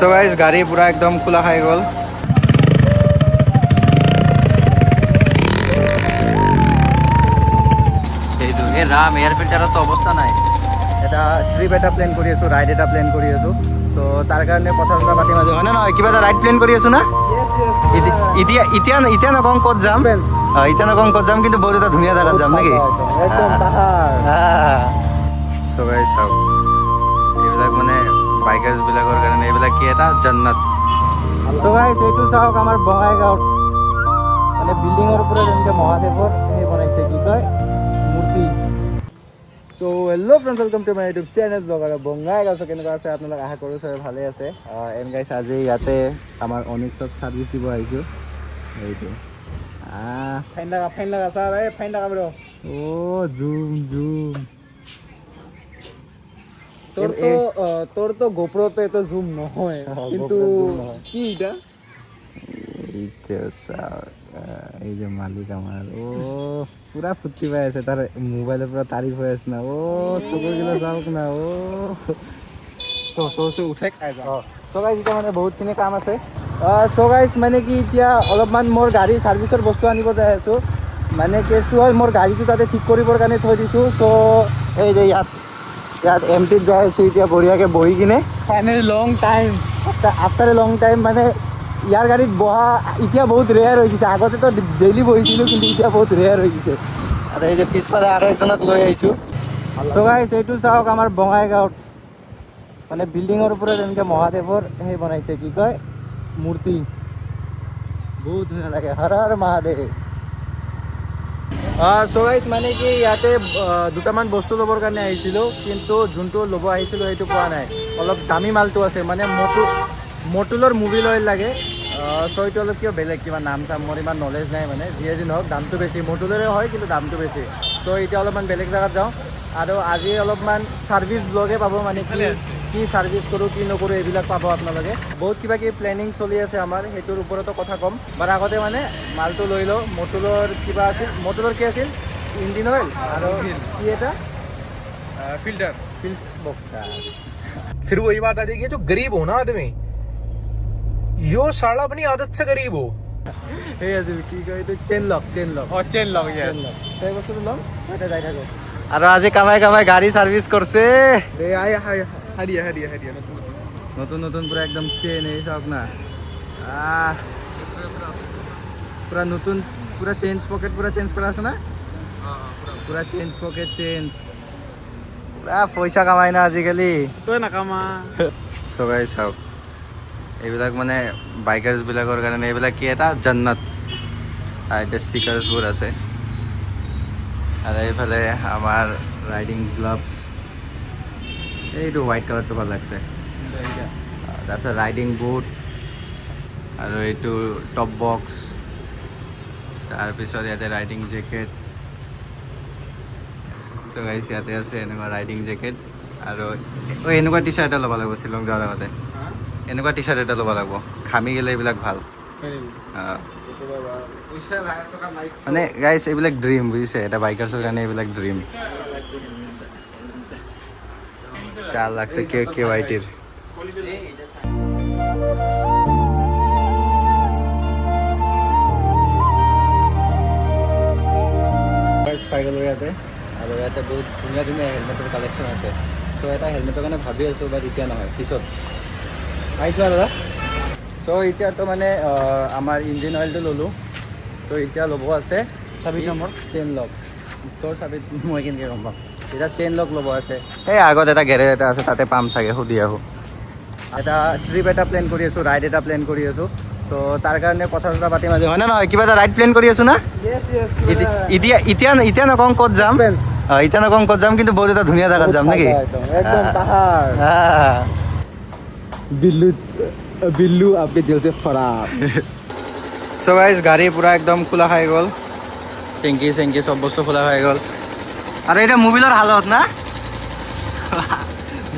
So guys গাড়ি পুৰা একদম খোলা খাই গ'ল। এইটো এই ৰাম এয়াৰ ফিল্টাৰতো অৱস্থা নাই। এটা ট্ৰিপ এটা প্লেন কৰি আছো, ৰাইড এটা প্লেন কৰি আছো। তো তাৰ কাৰণে কথা চথা পাতি মাজে হয় নে নহয়, কিবা এটা ৰাইড প্লেন কৰি আছো না। এতিয়া এতিয়া এতিয়া নকওঁ ক'ত যাম, এতিয়া নকওঁ ক'ত যাম, কিন্তু বহুত এটা ধুনীয়া জেগাত যাম নেকি। সো গাইস চাওক, এইবিলাক মানে বাইকাৰ্ছবিলাকৰ কাৰণে এইবিলাক কি এটা জান্নাত। সো গাইস এইটো চাওক আমাৰ বঙাইগাঁৱত মানে বিল্ডিঙৰ ওপৰত যেনেকৈ মহাদেৱৰ সেই বনাইছে, কি কয় মূৰ্তি। So hello' friends, welcome to my YouTube channel blogger Bongaigaon. কেনেকুৱা আছে আপোনালোক, আশা কৰোঁ চবে ভালে আছে। এণ্ড গাইছ আজি ইয়াতে আমাৰ অনিক্সক ছাৰ্ভিচ দিব আহিছোঁ। এইটো ফাইন লগা ছাৰ, এই ফাইন লগা ব্ৰ। অ' জুম জুম। তোৰতো গোপ্ৰ'তে এইটো জুম নহয়, কিন্তু কি এটা এই যে মালিক আমাৰ পুৰা ফূৰ্তি পাই আছে, তাৰ মোবাইলৰ পৰা তাৰিফ হৈ আছে না। চকুৰগিলা চাওক না। উঠাই খাই যাওঁ। চ' গাইছ এতিয়া মানে বহুতখিনি কাম আছে। চ' গাইছ মানে কি এতিয়া অলপমান মোৰ গাড়ী ছাৰ্ভিচৰ বস্তু আনিব যাই আছোঁ। মানে কেছটো হ'ল মোৰ গাড়ীটো তাতে ঠিক কৰিবৰ কাৰণে থৈ দিছোঁ। চ' এই যে ইয়াত এমটিত যাই আছোঁ এতিয়া বঢ়িয়াকৈ বহি কিনে। Finally long time, after a long time মানে ইয়াৰ গাড়ীত বহা এতিয়া বহুত ৰেয়াৰ হৈ গৈছে। আগতেতো ডেইলি বহিছিলোঁ, কিন্তু এতিয়া বহুত ৰেয়াৰ হৈ গৈছে। আৰু এই যে পিছফালে আৰু একজনক লৈ আহিছোঁ। তো গাইছ এইটো চাওক আমাৰ বঙাইগাঁৱত মানে বিল্ডিঙৰ ওপৰত এনেকৈ মহাদেৱৰ সেই বনাইছে, কি কয় মূৰ্তি। বহুত ধুনীয়া লাগে, হৰ হৰ মহাদেৱ। চ' গাইছ মানে কি ইয়াতে দুটামান বস্তু ল'বৰ কাৰণে আহিছিলোঁ, কিন্তু যোনটো ল'ব আহিছিলোঁ সেইটো পোৱা নাই। অলপ দামী মালটো আছে, মানে মটুলৰ মুভিল অইল লাগে। চ' এইটো অলপ কিয় বেলেগ, কিবা নাম চাম মোৰ ইমান নলেজ নাই। মানে যিয়ে যি নহওক দামটো বেছি, মটুলৰে হয় কিন্তু দামটো বেছি। চ' এতিয়া অলপমান বেলেগ জেগাত যাওঁ, আৰু আজি অলপমান ছাৰ্ভিচ ব্লগে পাব, মানে কি ছাৰ্ভিচ কৰোঁ কি নকৰোঁ এইবিলাক পাব আপোনালোকে। বহুত কিবা কিবি প্লেনিং চলি আছে আমাৰ, সেইটোৰ ওপৰতো কথা ক'ম। বাট আগতে মানে মালটো লৈ লওঁ। মটুলৰ কিবা আছিল, মটুলৰ কি আছিল, ইঞ্জিন অইল আৰু কি এটা फिल्टर फिर वही बात आ जाएगी, जो गरीब हो ना आदमी, यो साला अपनी आदत से गरीब हो। সেই আছিল কি কয় এইটো, চেইন লক चेन लग সেই বস্তুটো ল'ম, এটা যাই থাকোঁ। আৰু আজি কামাই কামাই গাড়ী ছাৰ্ভিচ কৰিছে। নতুন নতুন পুৰা একদম চেইন, এই চাওক না। পুৰা নতুন, পুৰা চেঞ্জ পকেট, পুৰা চেঞ্জ কৰা আছে না, পুৰা চেঞ্জ পকেট চেঞ্জ। পুৰা পইচা কামাই না আজিকালি, তই নাকামা। চ' গাইছ চাওক, এইবিলাক মানে বাইকাৰ্ছবিলাকৰ কাৰণে এইবিলাক কি এটা জান্নাত। এতিয়া ষ্টিকাৰ্ছবোৰ আছে, আৰু এইফালে আমাৰ ৰাইডিং গ্লাভছ, এইটো হোৱাইট কালাৰটো ভাল লাগছে। তাৰপিছত ৰাইডিং বুট, আৰু এইটো টপ বক্স, তাৰপিছত ইয়াতে ৰাইডিং জেকেট। চ' গাইছ ইয়াতে আছে এনেকুৱা ৰাইডিং জেকেট, আৰু এনেকুৱা টি চাৰ্ট এটা ল'ব লাগিব শ্বিলং যোৱাৰ আগতে। এনেকুৱা টি চাৰ্ট এটা ল'ব লাগিব, ঘামি গ'লে এইবিলাক ভাল। মানে গাইছ এইবিলাক ড্ৰিম, বুজিছে, এটা বাইকাৰ্ছৰ কাৰণে এইবিলাক ড্ৰিম। চাল লাগছে কে ৱাইটিৰ। পাই গ'লোঁ ইয়াতে, আৰু ইয়াতে বহুত ধুনীয়া ধুনীয়া হেলমেটৰ কালেকশ্যন আছে। চ' এটা হেলমেটৰ কাৰণে ভাবি আছোঁ, বাট এতিয়া নহয়, পিছত আহিছোঁ দাদা। চ' এতিয়াতো মানে আমাৰ ইঞ্জিন অইলটো ল'লোঁ। ত' এতিয়া ল'ব আছে চাবি নম্বৰ, চেইন লক। তোৰ চাবি মই কেনেকৈ গম পাম, এতিয়া চেইন লক ল'ব আছে। এই আগত এটা গেৰেজ এটা আছে, তাতে পাম চাগে, সুধি আহোঁ। এটা ট্ৰিপ এটা প্লেন কৰি আছোঁ, ৰাইড এটা প্লেন কৰি আছোঁ। চ' তাৰ কাৰণে কথা চথা পাতি মাজে হয় নে নহয়, কিবা এটা ৰাইড প্লেন কৰি আছোঁ না। এতিয়া এতিয়া এতিয়া নকওঁ ক'ত যাম, এতিয়া নকওঁ ক'ত যাম, কিন্তু বহুত এটা ধুনীয়া জেগাত যাম নেকি। বিল্লু আপকে দিল সে ফৰাৰ। চ' গাইছ গাড়ী পুৰা একদম খোলা খাই গ'ল, টেংকি চেংকি চব বস্তু খোলা খাই গ'ল। আৰু এতিয়া মোবিলৰ হালত না,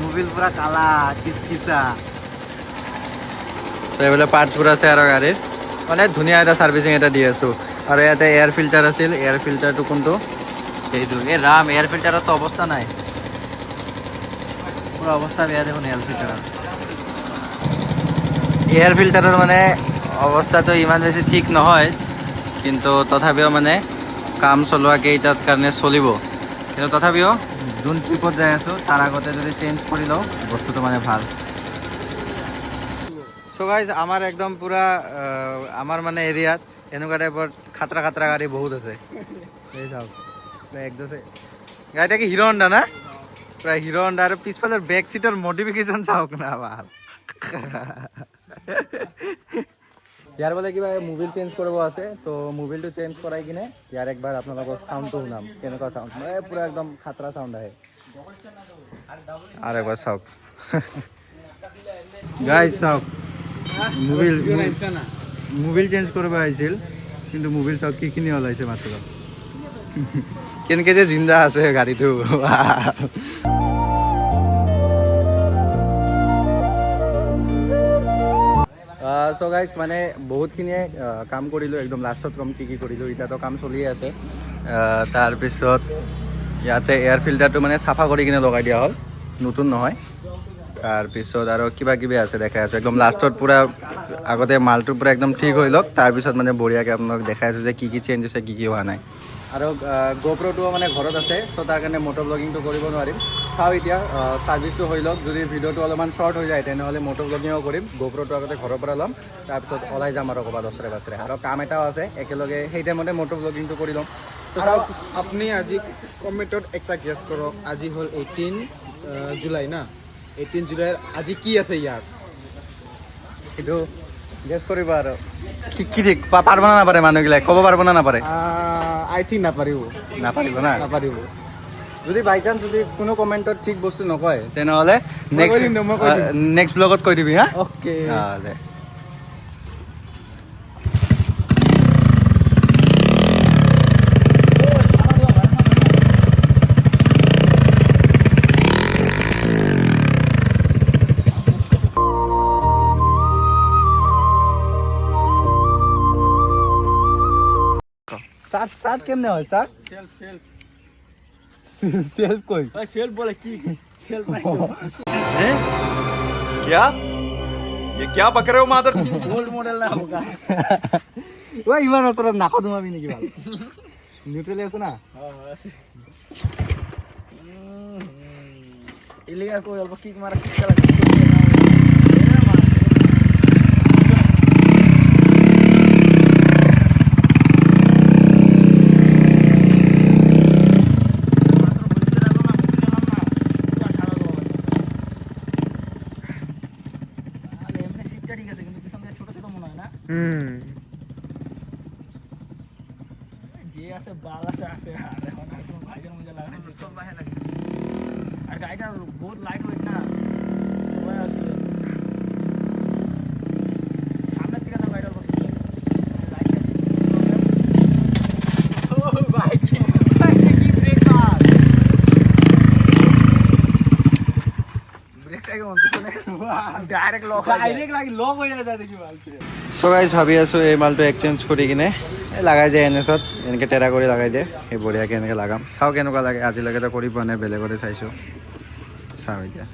মোবিল পুৰা কালা কিচকিচা। তো এইফালে পাৰ্টছবোৰ আছে আৰু গাড়ীৰ, মানে ধুনীয়া এটা ছাৰ্ভিচিং এটা দি আছোঁ। আৰু ইয়াতে এয়াৰ ফিল্টাৰ আছিল, এয়াৰ ফিল্টাৰটো কোনটো, সেইটো। এই ৰাম এয়াৰ ফিল্টাৰতো অৱস্থা নাই, পুৰা অৱস্থা বেয়া দেখোন এয়াৰ ফিল্টাৰৰ। এয়াৰ ফিল্টাৰৰ মানে অৱস্থাটো ইমান বেছি ঠিক নহয়, কিন্তু তথাপিও মানে কাম চলোৱা কেইটাত কাৰণে চলিব, কিন্তু তথাপিও যোন ট্ৰিপত যাই আছোঁ তাৰ আগতে যদি চেঞ্জ কৰি লওঁ বস্তুটো মানে ভাল। চ' গাইজ আমাৰ একদম পূৰা আমাৰ মানে এৰিয়াত এনেকুৱা টাইপৰ খাতৰা খাতৰা গাড়ী বহুত আছে। এই চাওক একদম গাড়ীটা কি হিৰো হণ্ডা না? প্ৰায় হিৰো হণ্ডা, আৰু পিছফালৰ বেক চিটৰ মডিফিকেশ্যন চাওক না ভাল। ইয়াৰ বোলে কিবা মোবিল চেঞ্জ কৰিব আছে, তো মোবিলটো চেঞ্জ কৰাই কিনে ইয়াৰ একবাৰ আপোনালোকক চাউণ্ডটো শুনাম কেনেকুৱা চাউণ্ড, মানে পূৰা একদম খাতৰা চাউণ্ড আহে। আৰু একবাৰ চাওক গাইজ, চাওক মোবিল চেঞ্জ কৰিব আহিছিল, কিন্তু মোবিল চাওক কিখিনি ওলাইছে মাত্ৰ। কেনেকৈ যে জিন্দা আছে গাড়ীটো। চ' গাইজ মানে বহুতখিনিয়ে কাম কৰিলোঁ, একদম লাষ্টত কম কি কৰিলোঁ, এতিয়াতো কাম চলিয়ে আছে। তাৰপিছত ইয়াতে এয়াৰ ফিল্টাৰটো মানে চাফা কৰি কিনে লগাই দিয়া হ'ল, নতুন নহয়। তাৰপিছত আৰু কিবা কিবি আছে দেখাই আছোঁ, একদম লাষ্টত পূৰা আগতে মালটো পূৰা একদম ঠিক হৈ লওক, তাৰপিছত মানে বঢ়িয়াকৈ আপোনালোক দেখাই আছোঁ যে কি চেঞ্জ হৈছে, কি হোৱা নাই। আৰু গোপ্ৰ'টোও মানে ঘৰত আছে, চ' তাৰ কাৰণে মটৰ ব্লগিংটো কৰিব নোৱাৰিম। চাওঁ এতিয়া ছাৰ্ভিচটো হৈ লওক, যদি ভিডিঅ'টো অলপমান শ্বৰ্ট হৈ যায় তেনেহ'লে মটৰ ব্লগিঙো কৰিম। গোপ্ৰ'টো আগতে ঘৰৰ পৰা ল'ম, তাৰপিছত ওলাই যাম আৰু ক'ৰবাত ওচৰে পাঁচৰে। আৰু কাম এটাও আছে একেলগে, সেই টাইমতে মটৰ ব্লগিংটো কৰি ল'ম। আৰু আপুনি আজি কমেণ্টত একটা গেছ কৰক, আজি হ'ল 18 জুলাই না, 18 জুলাইৰ আজি কি আছে ইয়াৰ? সেইটো গেছ কৰিব আৰু কি ঠিক পাৰিব না নাপাৰে, মানুহগিলাই ক'ব পাৰিব না নাপাৰে? আই থিংক নাপাৰিব না। নাপাৰিব। যদি বাই চান্স যদি কোনো কমেণ্টত ঠিক বস্তু নকয় তেনেহ'লে মই কৈ দিম। নেক্সট ব্লগত কৈ দিবি হা। অ'কে। দে। স্টার্ট কেমনে হয়? স্টার্ট সেলফ কই सेल्फ बोले की सेल्फ हैं? क्या? ये क्या बक रहे हो मादर? ओल्ड मॉडल ना होगा। ওই ইমান ওচৰত নাকত সোমাবি নেকি? ভাল নিউট্ৰেলি আছে না। इलीगल को अल्प किक मारा शिक्षा लगी। যে আছে বাল আছে আছে আর এখন একদম ভাইজান মজা লাগে তো ভাই লাগে আর গাড়িটা বহুত লাইট ওয়েট না সবাই আছে সামনে থেকে না গাড়িটা লাইট ও ভাই কি ব্রেক মার ব্রেকটা কেমন পিছনে ডাইরেক্ট লক হৈ যায় দেখি ভাল। চ' গাইজ ভাবি আছোঁ এই মালটো এক্সচেঞ্জ কৰি কিনে লাগাই যায় এনএছত, এনেকৈ টেৰা কৰি লগাই দিয়ে, সেই বঢ়িয়াকৈ এনেকৈ লগাম। চাওঁ কেনেকুৱা লাগে, আজিলৈকেতো কৰি পোৱা নাই, বেলেগতে চাইছোঁ, চাওঁ এতিয়া।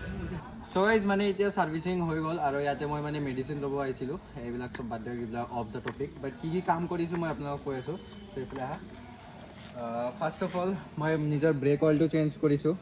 চ' গাইজ মানে এতিয়া ছাৰ্ভিচিং হৈ গ'ল, আৰু ইয়াতে মই মানে মেডিচিন ল'ব আহিছিলোঁ, এইবিলাক চব বাদ দিয়ক, এইবিলাক অফ দ্য টপিক। বাট কি কাম কৰিছোঁ মই আপোনালোকক কৈ আছোঁ। ত' এইফালে আহা। ফাৰ্ষ্ট অফ অল মই নিজৰ ব্ৰেক অইলটো চেঞ্জ কৰিছোঁ।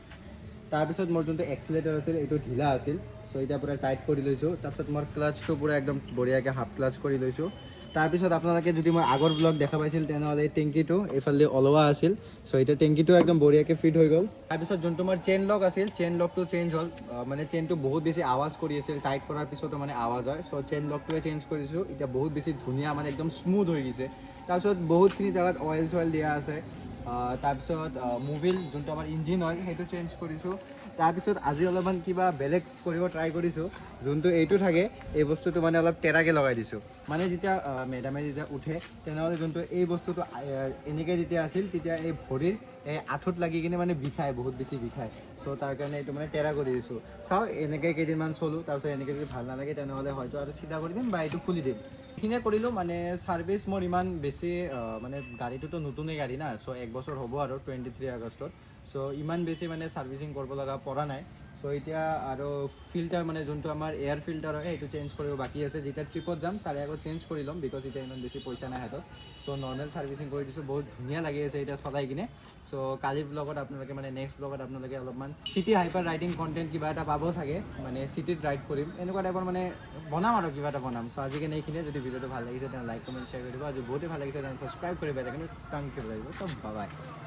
তাৰপিছত মোৰ যোনটো এক্সিলেটাৰ আছিল এইটো ঢিলা আছিল, চ' এতিয়া পূৰা টাইট কৰি লৈছোঁ। তাৰপিছত মোৰ ক্লাছটো পূৰা একদম বঢ়িয়াকৈ হাফ ক্লাছ কৰি লৈছোঁ। তাৰপিছত আপোনালোকে যদি মই আগৰ ব্লগ দেখা পাইছিল তেনেহ'লে এই টেংকিটো এইফালে ওলোৱা আছিল, চ' এতিয়া টেংকিটো একদম বঢ়িয়াকৈ ফিট হৈ গ'ল। তাৰপিছত যোনটো মোৰ চেইন লক আছিল, চেইন লকটো চেঞ্জ হ'ল, মানে চেইনটো বহুত বেছি আৱাজ কৰি আছিল, টাইট কৰাৰ পিছতো মানে আৱাজ হয়, চ' চেইন লকটোৱে চেঞ্জ কৰিছোঁ। এতিয়া বহুত বেছি ধুনীয়া, মানে একদম স্মুথ হৈ গৈছে। তাৰপিছত বহুতখিনি জেগাত অইল চইল দিয়া আছে। তাৰপিছত মোবিল যোনটো আমাৰ ইঞ্জিন অইল সেইটো চেঞ্জ কৰিছোঁ। তাৰপিছত আজি অলপমান কিবা বেলেগ কৰিব ট্ৰাই কৰিছোঁ, যোনটো এইটো থাকে এই বস্তুটো মানে অলপ টেৰাকৈ লগাই দিছোঁ। মানে যেতিয়া মেডামে যেতিয়া উঠে তেনেহ'লে যোনটো এই বস্তুটো এনেকৈ যেতিয়া আছিল তেতিয়া এই ভৰিৰ এই আঁঠুত লাগি কিনে মানে বিষায়, বহুত বেছি বিষায়, চ' তাৰ কাৰণে এইটো মানে টেৰা কৰি দিছোঁ। চাওঁ এনেকৈ কেইদিনমান চলোঁ, তাৰপিছত এনেকৈ যদি ভাল নালাগে তেনেহ'লে হয়তো আৰু চিধা কৰি দিম বা এইটো খুলি দিম। এইখিনিয়ে কৰিলোঁ। মানে ছাৰ্ভিচ মোৰ ইমান বেছি, মানে গাড়ীটোতো নতুনেই গাড়ী না, চ' 1 বছৰ হ'ব আৰু 23 আগষ্টত, চ' ইমান বেছি মানে ছাৰ্ভিচিং কৰিব লগা পৰা নাই। চ' এতিয়া আৰু ফিল্টাৰ মানে যোনটো আমাৰ এয়াৰ ফিল্টাৰ হয় সেইটো চেঞ্জ কৰিব বাকী আছে যেতিয়া ট্ৰিপত যাম তাৰে আগত চেঞ্জ কৰি ল'ম বিকজ এতিয়া ইমান বেছি পইচা নাই হাতত চ' নৰ্মেল ছাৰ্ভিচিং কৰি দিছোঁ বহুত ধুনীয়া লাগি আছে এতিয়া চলাই কিনে চ' কালিৰ ব্লগত আপোনালোকে মানে নেক্সট ব্লগত আপোনালোকে অলপমান চিটি হাইপাৰ ৰাইডিং কণ্টেণ্ট কিবা এটা পাব চাগে মানে চিটিত ৰাইড কৰিম এনেকুৱা টাইপৰ মানে বনাম আৰু কিবা এটা বনাম চ' আজিকালি এইখিনিয়ে যদি ভিডিঅ'টো ভাল লাগিছে তেনে লাইক কমেণ্ট শ্বেয়াৰ কৰি দিব আজি বহুতেই ভাল লাগিছে তেনে ছাবস্ক্ৰাইব কৰি বেলেগ কাম কৰিব লাগিব চ' বাই